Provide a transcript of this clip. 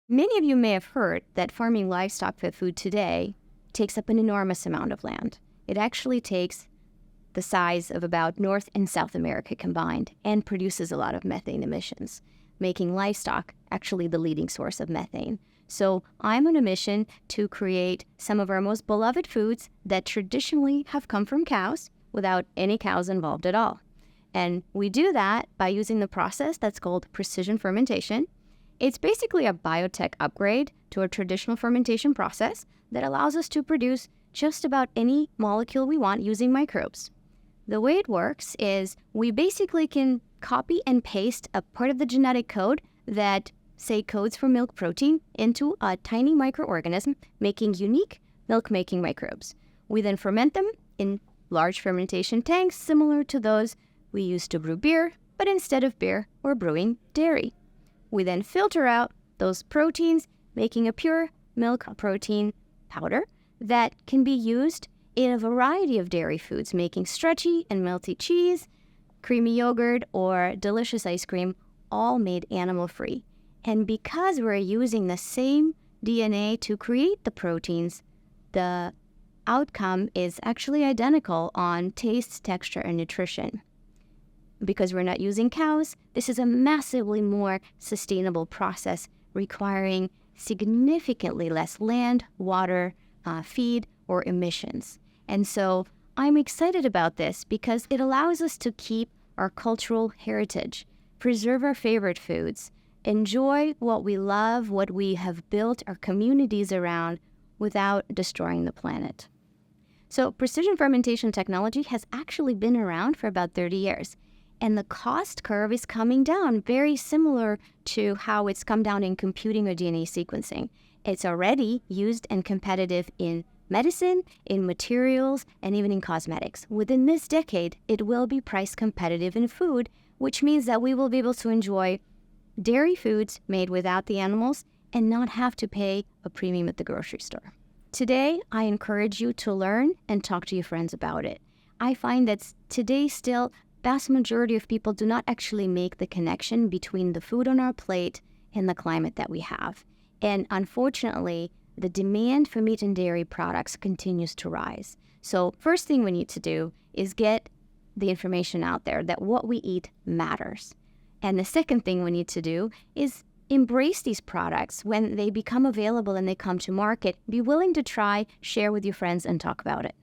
Many of you may have heard that farming livestock for food today takes up an enormous amount of land. It actually takes the size of about North and South America combined and produces a lot of methane emissions, making livestock actually the leading source of methane. So I'm on a mission to create some of our most beloved foods that traditionally have come from cows without any cows involved at all. And we do that by using the process that's called precision fermentation. It's basically a biotech upgrade to a traditional fermentation process that allows us to produce just about any molecule we want using microbes. The way it works is we basically can copy and paste a part of the genetic code that, say, codes for milk protein into a tiny microorganism, making unique milk-making microbes. We then ferment them in large fermentation tanks similar to those we use to brew beer, but instead of beer, we're brewing dairy. We then filter out those proteins, making a pure milk protein powder that can be used in a variety of dairy foods, making stretchy and melty cheese, creamy yogurt, or delicious ice cream, all made animal-free. And because we're using the same DNA to create the proteins, the outcome is actually identical on taste, texture, and nutrition. Because we're not using cows, this is a massively more sustainable process requiring significantly less land, water, feed, or emissions. And so I'm excited about this because it allows us to keep our cultural heritage, preserve our favorite foods, enjoy what we love, what we have built our communities around without destroying the planet. So precision fermentation technology has actually been around for about 30 years. And the cost curve is coming down, very similar to how it's come down in computing or DNA sequencing. It's already used and competitive in medicine, in materials, and even in cosmetics. Within this decade, it will be price competitive in food, which means that we will be able to enjoy dairy foods made without the animals and not have to pay a premium at the grocery store. Today, I encourage you to learn and talk to your friends about it. I find that today still, vast majority of people do not actually make the connection between the food on our plate and the climate that we have. And unfortunately, the demand for meat and dairy products continues to rise. So first thing we need to do is get the information out there that what we eat matters. And the second thing we need to do is embrace these products when they become available and they come to market. Be willing to try, share with your friends, and talk about it.